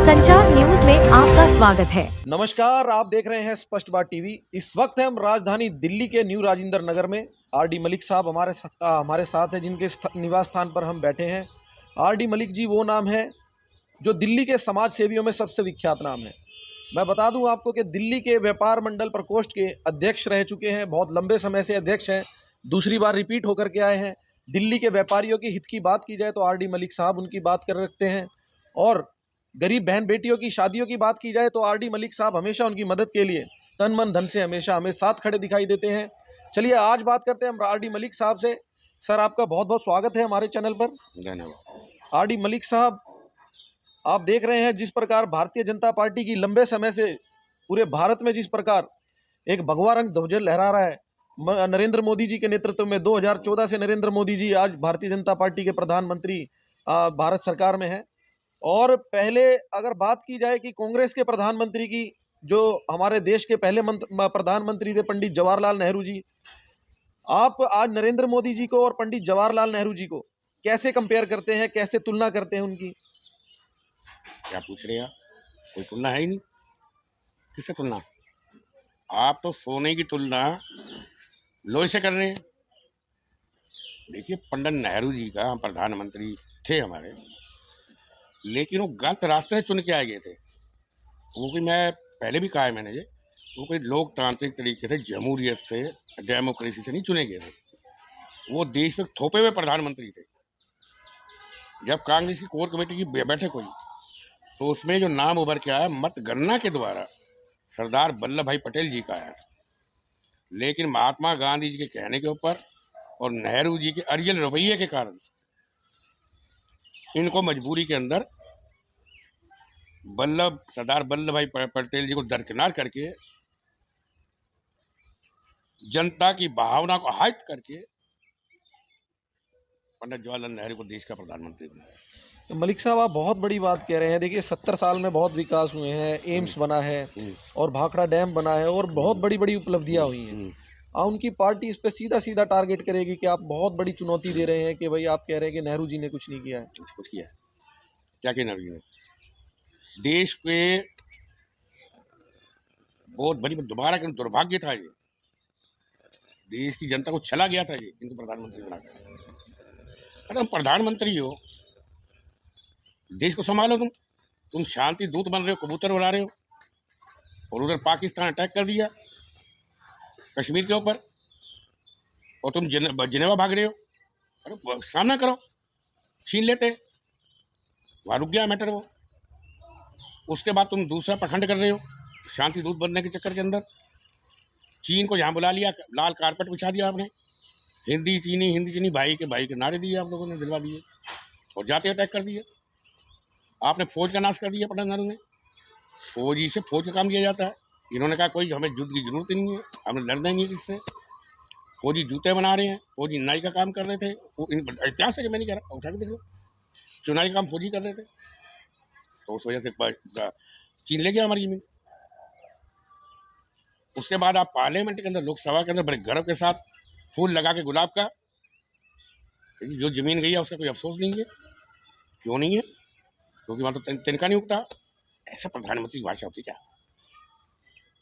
संचार न्यूज में आपका स्वागत है। नमस्कार, आप देख रहे हैं स्पष्ट बात टीवी। इस वक्त हम राजधानी दिल्ली के न्यू राजेंद्र नगर में आरडी मलिक साहब हमारे साथ हैं, जिनके निवास स्थान पर हम बैठे हैं। आरडी मलिक जी वो नाम है जो दिल्ली के समाज सेवियों में सबसे विख्यात नाम है। मैं बता दूं आपको कि दिल्ली के व्यापार मंडल प्रकोष्ठ के अध्यक्ष रह चुके हैं, बहुत लंबे समय से अध्यक्ष हैं, दूसरी बार रिपीट होकर के आए हैं। दिल्ली के व्यापारियों के हित की बात की जाए तो आरडी मलिक साहब उनकी बात कर रखते हैं, और गरीब बहन बेटियों की शादियों की बात की जाए तो आरडी मलिक साहब हमेशा उनकी मदद के लिए तन मन धन से हमेशा हमें साथ खड़े दिखाई देते हैं। चलिए आज बात करते हैं हम आरडी मलिक साहब से। सर, आपका बहुत बहुत स्वागत है हमारे चैनल पर। धन्यवाद। आरडी मलिक साहब, आप देख रहे हैं जिस प्रकार भारतीय जनता पार्टी की लंबे समय से पूरे भारत में जिस प्रकार एक भगवा रंग ध्वज लहरा रहा है, नरेंद्र मोदी जी के नेतृत्व में 2014 से नरेंद्र मोदी जी आज भारतीय जनता पार्टी के प्रधानमंत्री भारत सरकार में है। और पहले अगर बात की जाए कि कांग्रेस के प्रधानमंत्री की, जो हमारे देश के पहले प्रधानमंत्री थे पंडित जवाहरलाल नेहरू जी, आप आज नरेंद्र मोदी जी को और पंडित जवाहरलाल नेहरू जी को कैसे कंपेयर करते हैं, कैसे तुलना करते हैं उनकी? क्या पूछ रहे हैं आप? कोई तुलना है ही नहीं। किससे तुलना? आप तो सोने की तुलना लोहे से कर रहे हैं। देखिए, पंडित नेहरू जी का प्रधानमंत्री थे हमारे, लेकिन वो गलत रास्ते से चुन के आए गए थे। वो भी मैं पहले भी कहा है मैंने, वो कोई लोकतांत्रिक तरीके से, जमहूरियत से, डेमोक्रेसी से नहीं चुने गए थे। वो देश में थोपे हुए प्रधानमंत्री थे। जब कांग्रेस की कोर कमेटी की बैठक हुई तो उसमें जो नाम उभर के आया, मतगणना के द्वारा सरदार वल्लभ भाई पटेल जी का आया था। लेकिन महात्मा गांधी जी के कहने के ऊपर और नेहरू जी के अड़ियल रवैये के कारण इनको मजबूरी के अंदर सरदार वल्लभ भाई पटेल जी को दरकिनार करके, जनता की भावना को आहत करके पंडित जवाहरलाल नेहरू को देश का प्रधानमंत्री बनाया। तो मलिक साहब, आप बहुत बड़ी बात कह रहे हैं। देखिए, 70 साल में बहुत विकास हुए हैं, एम्स बना है और भाखड़ा डैम बना है और बहुत बड़ी बड़ी उपलब्धियां हुई हैं। उनकी पार्टी इस पे सीधा सीधा टारगेट करेगी कि आप बहुत बड़ी चुनौती दे रहे हैं, कि भाई आप कह रहे हैं कि नेहरू जी ने कुछ नहीं किया है। कुछ किया है? क्या किया नेहरू जी ने? देश के बहुत बड़ी दोबारा का दुर्भाग्य था ये। देश की जनता को छला गया था ये, इनको प्रधानमंत्री बनाकर। अरे प्रधानमंत्री हो, देश को संभालो। तुम शांति दूत बन रहे हो, कबूतर उड़ा रहे हो, और उधर पाकिस्तान अटैक कर दिया कश्मीर के ऊपर, और तुम जिनेवा भाग रहे हो। अरे सामना करो, छीन लेते, वहाँ रुक गया मैटर वो। उसके बाद तुम दूसरा प्रखंड कर रहे हो शांति दूत बनने के चक्कर के अंदर। चीन को यहाँ बुला लिया, लाल कारपेट बिछा दिया आपने, हिंदी चीनी भाई के नारे दिए आप लोगों ने, दिलवा दिए, और जाते अटैक कर दिए। आपने फौज का नाश कर दिया पंडित नेहरू ने। फौजी से फौज का काम किया जाता है। इन्होंने कहा कोई हमें युद्ध की जरूरत ही नहीं है, हमें लड़ना ही नहीं है किससे। फौजी जूते बना रहे हैं, फौजी नाई का काम कर रहे थे। वो इतिहास है कि मैं नहीं कह रहा, उठा के देख लो, चुनाई का काम फौजी कर रहे थे। तो उस वजह से चीन ले गया हमारी जमीन। उसके बाद आप पार्लियामेंट के अंदर, लोकसभा के अंदर बड़े गर्व के साथ फूल लगा के गुलाब का, जो जमीन गई है उसका कोई अफसोस नहीं है। क्यों नहीं है? क्योंकि वहाँ तो तिनका नहीं उगता। ऐसा प्रधानमंत्री की भाषा होती क्या?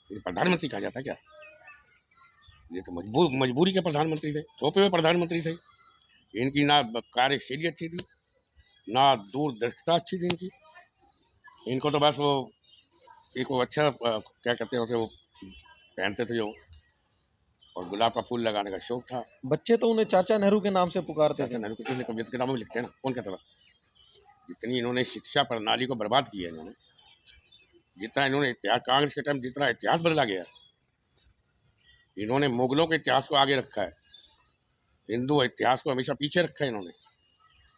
ये प्रधानमंत्री कहा जाता क्या? ये तो मजबूरी के प्रधानमंत्री थे, थोपे हुए प्रधानमंत्री थे। इनकी ना कार्यशैली अच्छी थी, ना दूरदर्शिता अच्छी थी इनकी। इनको तो बस वो एक वो अच्छा क्या कहते हैं उसे, वो पहनते थे जो, और गुलाब का फूल लगाने का शौक था। बच्चे तो उन्हें चाचा नेहरू के नाम से पुकारते थे। चाचा नेहरू की कविता किताबों में लिखते हैं ना, कौन कहता था? जितनी इन्होंने शिक्षा प्रणाली को बर्बाद किया है इन्होंने, जितना इन्होंने इतिहास, कांग्रेस के टाइम जितना इतिहास बदला गया, इन्होंने मुगलों के इतिहास को आगे रखा है, हिंदू इतिहास को हमेशा पीछे रखा है इन्होंने।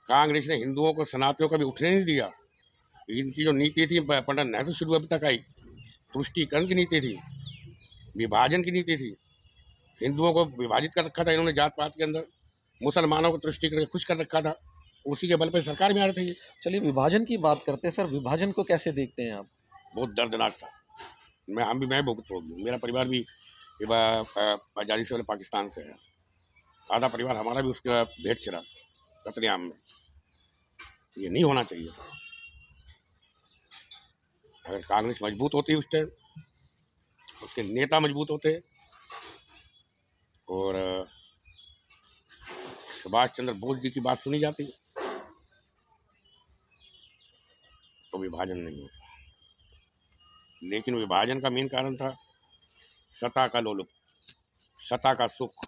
कांग्रेस ने हिंदुओं को, सनातनियों को भी उठने नहीं दिया। इनकी जो नीति थी पंडित नेहरू शुरू अभी तक आई, तुष्टीकरण की नीति थी, विभाजन की नीति थी। हिंदुओं को विभाजित कर रखा था इन्होंने जात पात के अंदर, मुसलमानों को तुष्टीकरण खुश कर रखा था। उसी के बल पर सरकार में आ रहे थे। चलिए विभाजन की बात करते हैं। सर, विभाजन को कैसे देखते हैं आप? बहुत दर्दनाक था। मैं भुगत हूँ, मेरा परिवार भी आज़ादी से पहले पाकिस्तान से है। आधा परिवार हमारा भी उसके भेंट चढ़ा कतलेआम में। ये नहीं होना चाहिए था। अगर कांग्रेस मजबूत होती उस टाइम, उसके नेता मजबूत होते और सुभाष चंद्र बोस जी की बात सुनी जाती, तो विभाजन नहीं होता। लेकिन विभाजन का मेन कारण था सत्ता का लोलुप, सत्ता का सुख,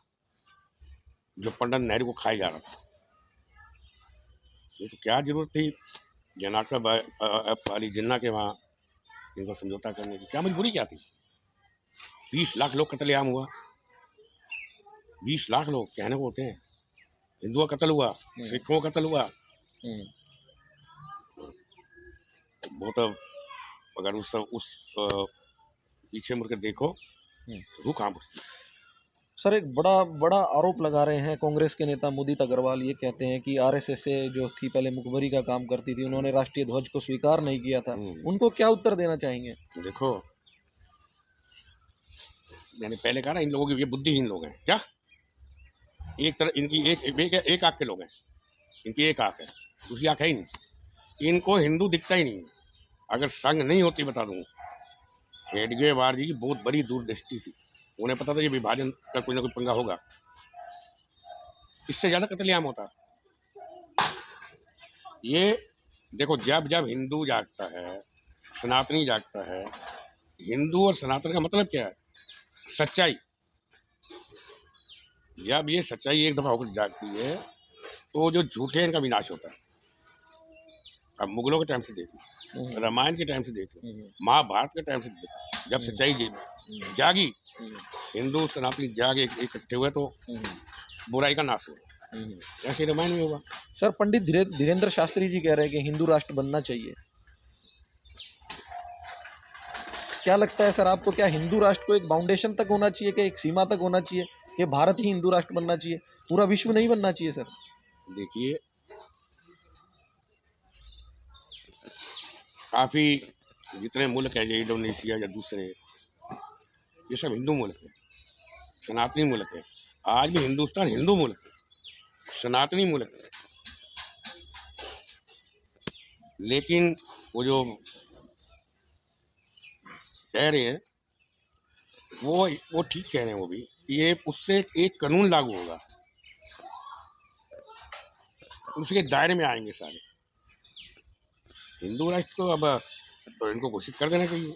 जो पंडित नेहरू को खाया जा रहा था। ये तो क्या जरूरत थी जनाब अली जिन्ना के वहाँ इनको समझौता करने की? क्या मजबूरी क्या थी? 20 लाख लोग कत्लेआम हुआ, 20 लाख लोग कहने को होते हैं। हिंदुओं का कत्ल हुआ, सिखों का कत्ल हुआ। बहुत अगर उस पीछे मुड़ के देखो तो रूह कांप उठती है। सर, एक बड़ा बड़ा आरोप लगा रहे हैं कांग्रेस के नेता मुदित अग्रवाल। ये कहते हैं कि आरएसएस से जो थी पहले मुखबरी का काम करती थी, उन्होंने राष्ट्रीय ध्वज को स्वीकार नहीं किया था। उनको क्या उत्तर देना चाहेंगे? देखो, मैंने पहले कहा ना, इन लोगों की ये बुद्धिहीन लोग हैं। क्या एक तरह इनकी एक आंख के लोग हैं, इनकी एक आंख है, दूसरी आंख है ही नहीं। इनको हिंदू दिखता ही नहीं। अगर संघ नहीं होती, बता दूं, हेडगेवार जी की बहुत बड़ी दूरदृष्टि थी। उन्हें पता था ये विभाजन का कोई ना कोई पंगा होगा, इससे ज्यादा कत्लेआम होता। ये देखो, जब जब हिंदू जागता है, सनातनी जागता है। हिंदू और सनातन का मतलब क्या है? सच्चाई। जब ये सच्चाई एक दफा होकर जागती है तो जो झूठे हैं, इनका विनाश होता है। अब मुगलों के टाइम से देख लो, रामायण के टाइम से देख लो, महाभारत के टाइम से देख लो, जब सच्चाई जागी, हिंदू सनातनी जागे इकट्ठे हुए, तो बुराई का नाश हुआ। ऐसे रामायण में होगा। सर, पंडित धीरेन्द्र शास्त्री जी कह रहे हैं कि हिंदू राष्ट्र बनना चाहिए। क्या लगता है सर आपको, क्या हिंदू राष्ट्र को एक बाउंडेशन तक होना चाहिए, कि एक सीमा तक होना चाहिए, कि भारत ही हिंदू राष्ट्र बनना चाहिए, पूरा विश्व नहीं बनना चाहिए? सर देखिए, काफी जितने मुल्क है, इंडोनेशिया या दूसरे, ये सब हिंदू मुल्क है, सनातनी मुल्क है। आज भी हिंदुस्तान हिंदू मुल्क है, सनातनी मुल्क है। लेकिन वो जो कह रहे हैं, वो ठीक कह रहे हैं। वो भी ये उससे एक कानून लागू होगा, उसके दायरे में आएंगे सारे हिंदू राष्ट्र को। अब तो इनको घोषित कर देना चाहिए।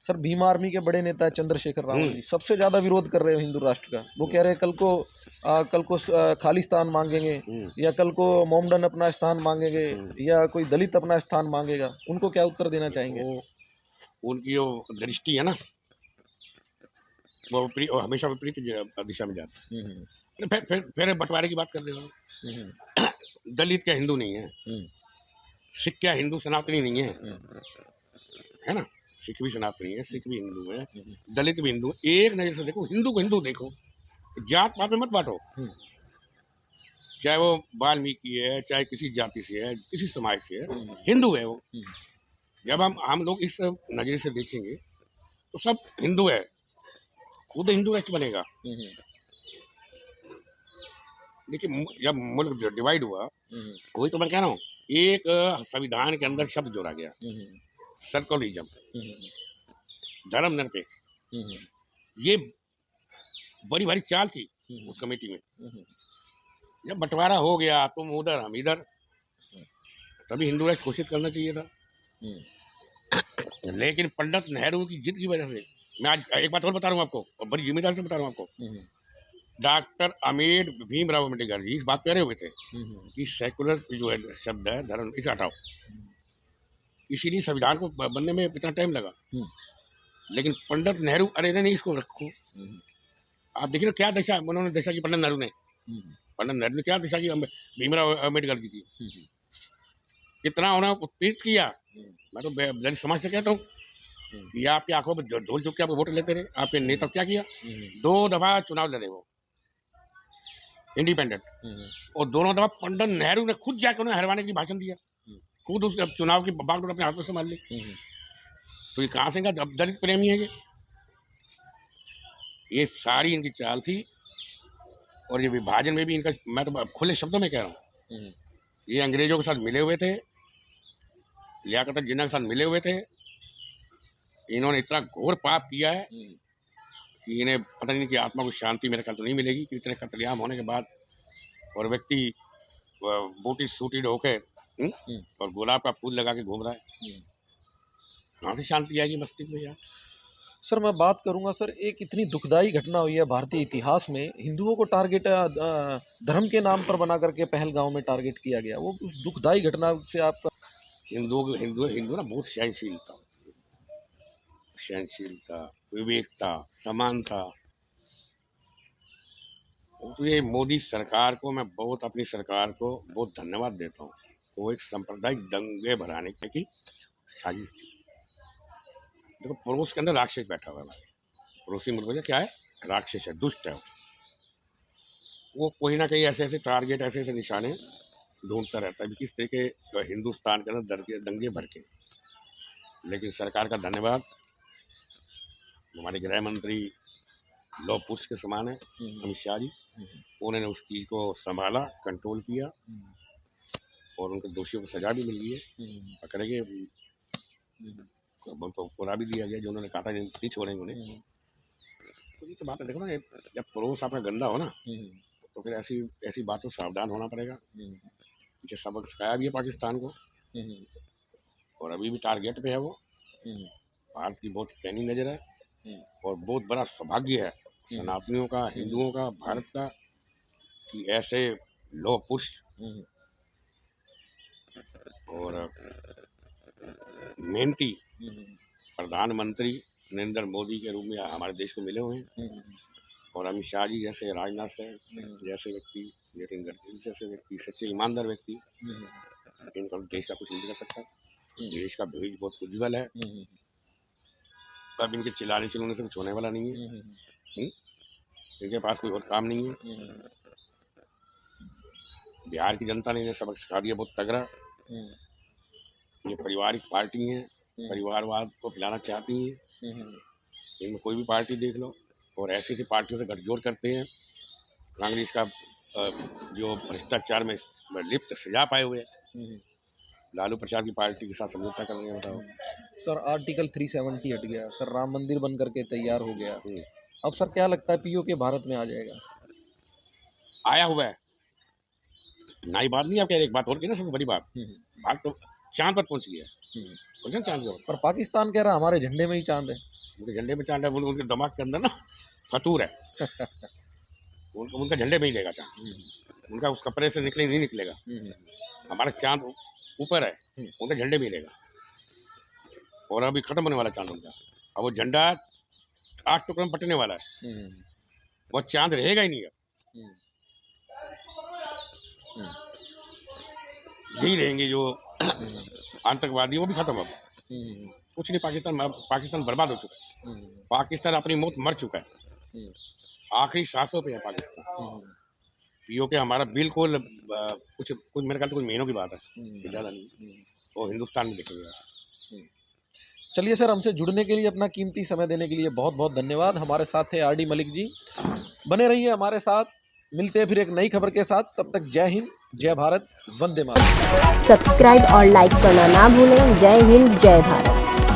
सर, भीम आर्मी के बड़े नेता चंद्रशेखर रावत जी सबसे ज्यादा विरोध कर रहे हो हिंदू राष्ट्र का। वो कह रहे हैं कल को खालिस्तान मांगेंगे, या कल को मोमडन अपना स्थान मांगेंगे, या कोई दलित अपना स्थान मांगेगा। उनको क्या उत्तर देना चाहेंगे? उनकी जो दृष्टि है ना, वो हमेशा विपरीत दिशा में जाती है। फिर बंटवारे की बात कर रहे हो। दलित क्या हिंदू नहीं है? सिख क्या हिंदू सनातनी नहीं है ना? सिख भी सनातनी है, सिख भी हिंदू है, दलित भी हिंदू। एक नजर से देखो, हिंदू को हिंदू देखो, जात पात में मत बांटो। चाहे वो वाल्मीकि है, चाहे किसी जाति से है, किसी समाज से है, हिंदू है वो। जब हम लोग इस नजरिए से देखेंगे तो सब हिंदू है, खुद हिंदू राष्ट्र बनेगा। लेकिन जब मुल्क डिवाइड हुआ, वही तो मैं कह रहा हूँ, एक संविधान के अंदर शब्द जोड़ा गया, सेकुलरिज्म, धर्मनिरपेक्ष। ये बड़ी भारी चाल थी उस कमेटी में। जब बंटवारा हो गया, तुम उधर हम इधर, तभी हिंदू राष्ट्र घोषित करना चाहिए था। लेकिन पंडित नेहरू की जिद की वजह से, मैं आज एक बात और बता रहा हूँ आपको, और बड़ी जिम्मेदारी से बता रहा हूँ आपको। डॉक्टर भीमराव अम्बेडकर जी इस बात कह रहे हुए थे कि सेकुलर जो है शब्द है, धर्म, इसे हटाओ। इसीलिए संविधान को बनने में इतना टाइम लगा। लेकिन पंडित नेहरू, अरे नहीं, इसको रखो। आप देखिए क्या दशा उन्होंने दशा की, पंडित नेहरू ने क्या दशा की भीमराव अम्बेडकर जी की। कितना उन्होंने उत्पीड़ित किया। मैं तो दलित समाज से कहता हूँ, ये आपकी आंखों में धूल चुक के आपको वोट लेते रहे। आपके नेता क्या किया? 2 दफा चुनाव लड़े वो इंडिपेंडेंट, और दोनों दफा पंडित नेहरू ने खुद जाकर उन्हें हरवाने के लिए भाषण दिया, खुद उस चुनाव की बागडोर अपने हाथ में संभाल ली। तो ये कहाँ से इनका दलित प्रेमी है? ये सारी इनकी चाल थी। और ये विभाजन में भी इनका, मैं तो खुले शब्दों में कह रहा हूँ, ये अंग्रेजों के साथ मिले हुए थे। लियाकत जिन्ना के साथ मिले हुए थे। इन्होंने इतना घोर पाप किया है कि इन्हें पता नहीं कि आत्मा को शांति मेरे ख्याल तो नहीं मिलेगी कि इतने कत्लेआम होने के बाद और व्यक्ति बूटी सूटी ढोके और गुलाब का फूल लगा के घूम रहा है। कहाँ से शांति आएगी मस्तिष्क में यार। सर मैं बात करूंगा सर, एक इतनी दुखदाई घटना हुई है भारतीय इतिहास में, हिंदुओं को टारगेट धर्म के नाम पर बना करके पहलगांव में टारगेट किया गया। वो उस दुखदाई घटना से आपका हिंदू ना बहुत सहनशीलता, विवेकता, समानता। तो ये मोदी सरकार को मैं बहुत, अपनी सरकार को बहुत धन्यवाद देता हूँ। वो एक सांप्रदायिक दंगे भराने की साजिश थी। देखो पड़ोस के अंदर राक्षस बैठा हुआ है, पड़ोसी मुल्क में क्या है, राक्षस है, दुष्ट है। वो कोई ना कहीं ऐसे ऐसे टारगेट, ऐसे ऐसे निशाने ढूंढता रहता है किस तरीके तो हिंदुस्तान के अंदर दंगे भर के। लेकिन सरकार का धन्यवाद, हमारे गृह मंत्री लौह पुरुष के समान है अमित शाह जी, उन्होंने उस चीज़ को संभाला, कंट्रोल किया और उनके दोषियों को सजा भी मिल गई है, पकड़े गए, उनको पूरा भी दिया गया जो उन्होंने कहा था नहीं छोड़ेंगे उन्हें। तो ये तो बात है, देखो ना, जब पड़ोस आपका गंदा हो ना तो फिर ऐसी बातों से सावधान होना पड़ेगा। पीछे सबक सिखाया भी है पाकिस्तान को और अभी भी टारगेट पे है वो। भारत की बहुत पैनी नज़र है और बहुत बड़ा सौभाग्य है सनातनियों का, हिंदुओं का, भारत का कि ऐसे लौह पुरुष और मेहनती प्रधानमंत्री नरेंद्र मोदी के रूप में हमारे देश को मिले हुए हैं। और अमित शाह जी जैसे, राजनाथ सिंह जैसे व्यक्ति, नितिन गडकरी जैसे व्यक्ति, सच्चे ईमानदार व्यक्ति, इनका देश का कुछ नहीं कर सकता। देश का भविष्य बहुत उज्जवल है। अब इनके चिल्लाने चिल्लाने से कुछ होने वाला नहीं है। इनके पास कोई और काम नहीं है। बिहार की जनता ने इन्हें सबक सिखा दिया बहुत तगड़ा। ये पारिवारिक पार्टी है, परिवारवाद को फैलाना चाहती हैं। इनमें कोई भी पार्टी देख लो और ऐसी ऐसी पार्टियों से गठजोड़ करते हैं। कांग्रेस का जो भ्रष्टाचार में लिप्त सजा पाए हुए हैं, लालू प्रसाद की पार्टी के साथ समझौता कर रहे हैं। बताओ सर, आर्टिकल 370 हट गया सर, राम मंदिर बन करके तैयार हो गया। अब सर क्या लगता है पीओके भारत में आ जाएगा? आया हुआ है, नई बात नहीं। आप कह रहे, एक बात और की ना, सबसे बड़ी बात, भारत तो चांद पर पहुंच गया। चांद के पर पाकिस्तान कह रहा है हमारे झंडे में ही चांद है। उनके झंडे में चांद है, उनके दिमाग के अंदर ना फतूर है। उनका झंडे में ही लेगा चांद, उनका उस कपड़े से नहीं निकलेगा। हमारा चांद ऊपर है, उनके झंडे में ही लेगा। और अभी खत्म होने वाला चांद उनका, अब वो झंडा 8 टुकड़ों में बटने वाला है। वो चांद रहेगा ही नहीं। अब यही रहेंगे जो आतंकवादी, वो भी खत्म। अब कुछ नहीं, पाकिस्तान बर्बाद हो चुका है। पाकिस्तान अपनी मौत मर चुका है, आखिरी सांसों पे है पाकिस्तान। पीओके हमारा बिल्कुल कुछ मेरे ख्याल तो कुछ महीनों की बात है, ज़्यादा नहीं। वो हिंदुस्तान में दिखेगा। चलिए सर, हमसे जुड़ने के लिए, अपना कीमती समय देने के लिए बहुत बहुत धन्यवाद। हमारे साथ थे आरडी मलिक जी, बने रहिए हमारे साथ। मिलते हैं फिर एक नई खबर के साथ, तब तक जय हिंद, जय भारत, वंदे मातरम। सब्सक्राइब और लाइक करना ना भूलें। जय हिंद, जय भारत।